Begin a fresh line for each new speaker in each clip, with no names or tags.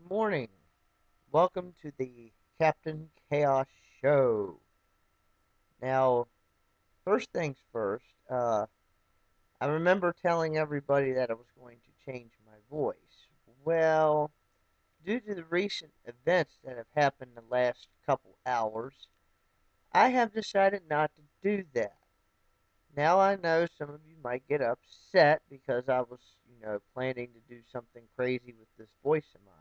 morning. Welcome to the Captain Chaos Show. Now, first things first, I remember telling everybody that I was going to change my voice. Well, due to the recent events that have happened the last couple hours, I have decided not to do that. Now I know some of you might get upset because I was, planning to do something crazy with this voice of mine.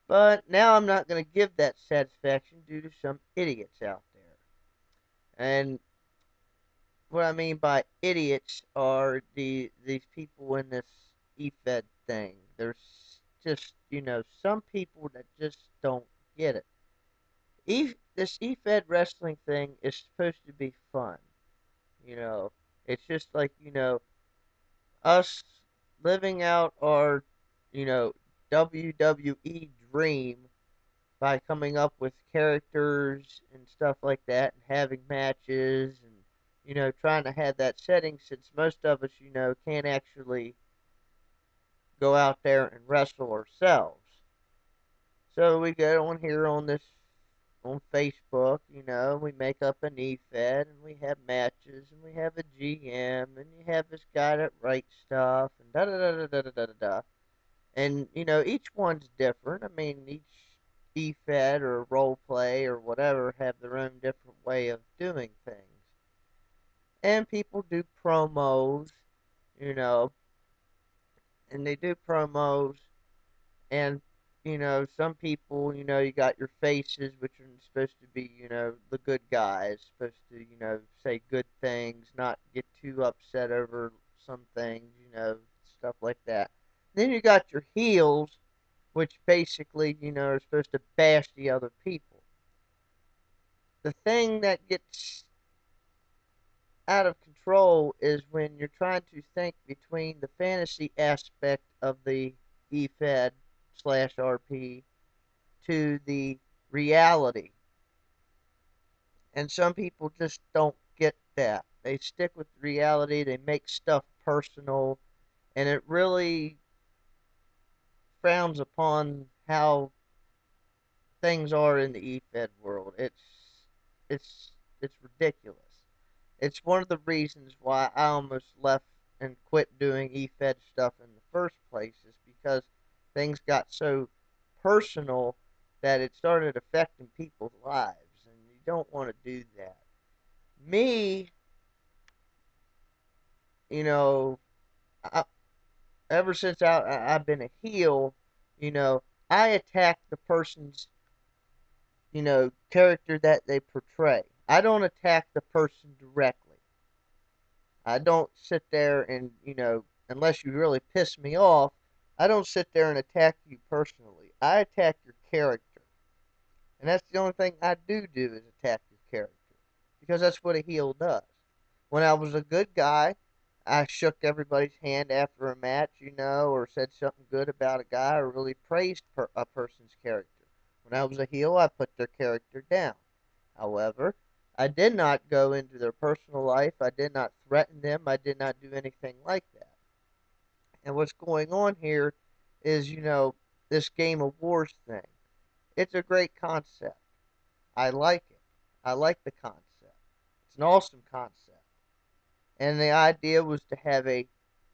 But now I'm not going to give that satisfaction due to some idiots out there. And what I mean by idiots are these people in this Efed thing. There's just, some people that just don't get it. This Efed wrestling thing is supposed to be fun. You know, it's just like, us living out our, you know, WWE dream by coming up with characters and stuff like that and having matches and trying to have that setting since most of us can't actually go out there and wrestle ourselves. So we get on here on this on Facebook, we make up an EFED and we have matches and we have a GM and you have this guy that writes stuff and da da da da da da da da. And each one's different. I mean, each EFED or role play or whatever have their own different way of doing things. And people do promos, you know, and they do promos. And some people, you got your faces, which are supposed to be, the good guys, supposed to, say good things, not get too upset over some things, stuff like that. Then you got your heels, which basically, are supposed to bash the other people. The thing that gets out of control is when you're trying to think between the fantasy aspect of the EFED slash RP to the reality. And some people just don't get that. They stick with reality, they make stuff personal, and it really frowns upon how things are in the EFED world. It's it's ridiculous. It's one of the reasons why I almost left and quit doing EFED stuff in the first place is because things got so personal that it started affecting people's lives, and you don't want to do that. Me, you know, I, ever since I've been a heel, you know, I attack the person's character that they portray. I don't attack the person directly. I don't sit there and, unless you really piss me off, I don't sit there and attack you personally. I attack your character. And that's the only thing I do is attack your character. Because that's what a heel does. When I was a good guy, I shook everybody's hand after a match, or said something good about a guy or really praised a person's character. When I was a heel, I put their character down. However, I did not go into their personal life. I did not threaten them. I did not do anything like that. And what's going on here is, this Game of Wars thing. It's a great concept. I like it. I like the concept. It's an awesome concept. And the idea was to have a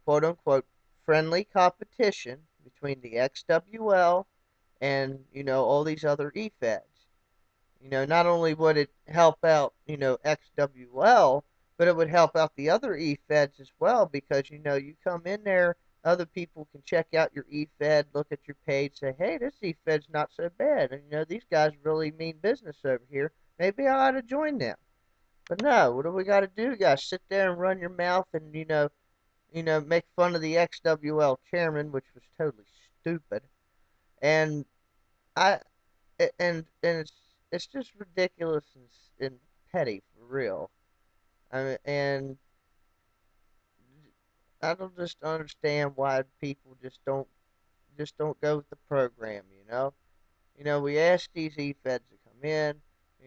quote unquote friendly competition between the XWL and, all these other EFEDs. Not only would it help out, XWL, but it would help out the other EFEDs as well because, you come in there, other people can check out your EFED, look at your page, say, hey, this EFED's not so bad. And, these guys really mean business over here. Maybe I ought to join them. But no, what do we got to do? You got to sit there and run your mouth and, make fun of the XWL chairman, which was totally stupid. And I, and it's just ridiculous and petty for real. I mean, and I don't just understand why people just don't go with the program. We ask these EFEDs to come in.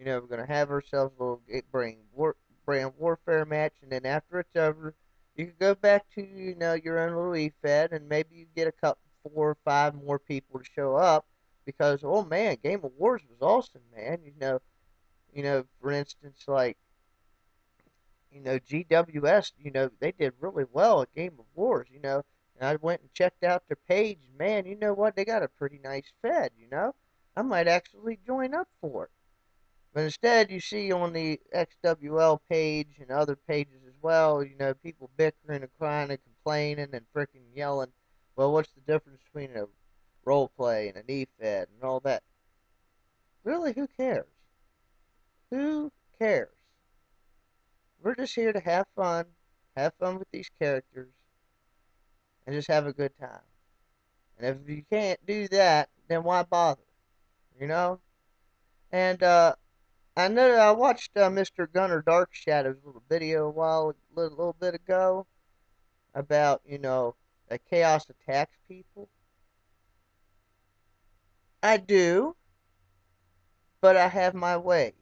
We're gonna have ourselves a little brand warfare match, and then after it's over, you can go back to your own little EFED, and maybe you get a couple 4 or 5 more people to show up because, oh man, Game of Wars was awesome, man. For instance, like, GWS, they did really well at Game of Wars, and I went and checked out their page, and man, you know what? They got a pretty nice Fed. I might actually join up for it. But instead, you see on the XWL page and other pages as well, people bickering and crying and complaining and freaking yelling. Well, what's the difference between a role play and an Efed and all that? Really, who cares? Who cares? We're just here to have fun with these characters, and just have a good time. And if you can't do that, then why bother? You know? And I know I watched Mr. Gunner Dark Shadow's little video little bit ago about, that chaos attacks people. I do, but I have my ways.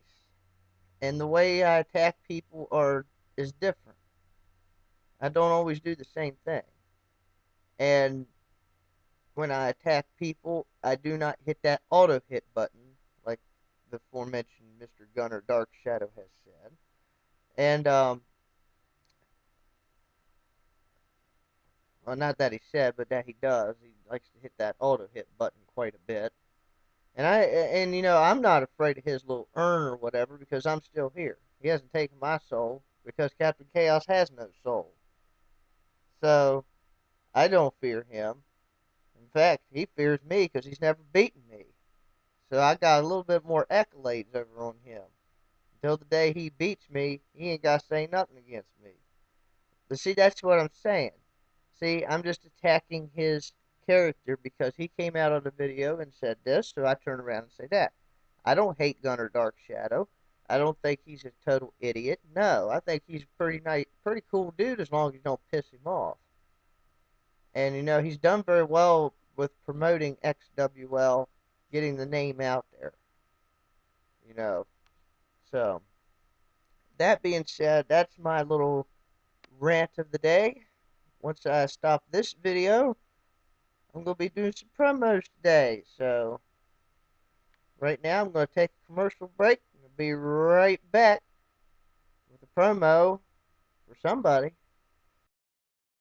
And the way I attack people is different. I don't always do the same thing. And when I attack people, I do not hit that auto hit button like the aforementioned Mr. Gunner Dark Shadow has said. And well, not that he said, but that he does. He likes to hit that auto hit button quite a bit. I'm not afraid of his little urn or whatever because I'm still here. He hasn't taken my soul because Captain Chaos has no soul. So I don't fear him. In fact, he fears me because he's never beaten me. So I got a little bit more accolades over on him. Until the day he beats me, he ain't got to say nothing against me. But see, that's what I'm saying. See, I'm just attacking his character because he came out on the video and said this, so I turn around and say that. I don't hate Gunner Dark Shadow. I don't think he's a total idiot. No, I think he's a pretty nice, pretty cool dude as long as you don't piss him off. And he's done very well with promoting XWL, getting the name out there. You know, so that being said, that's my little rant of the day. Once I stop this video, I'm going to be doing some promos today. So right now, I'm going to take a commercial break. I'm going to be right back with a promo for somebody.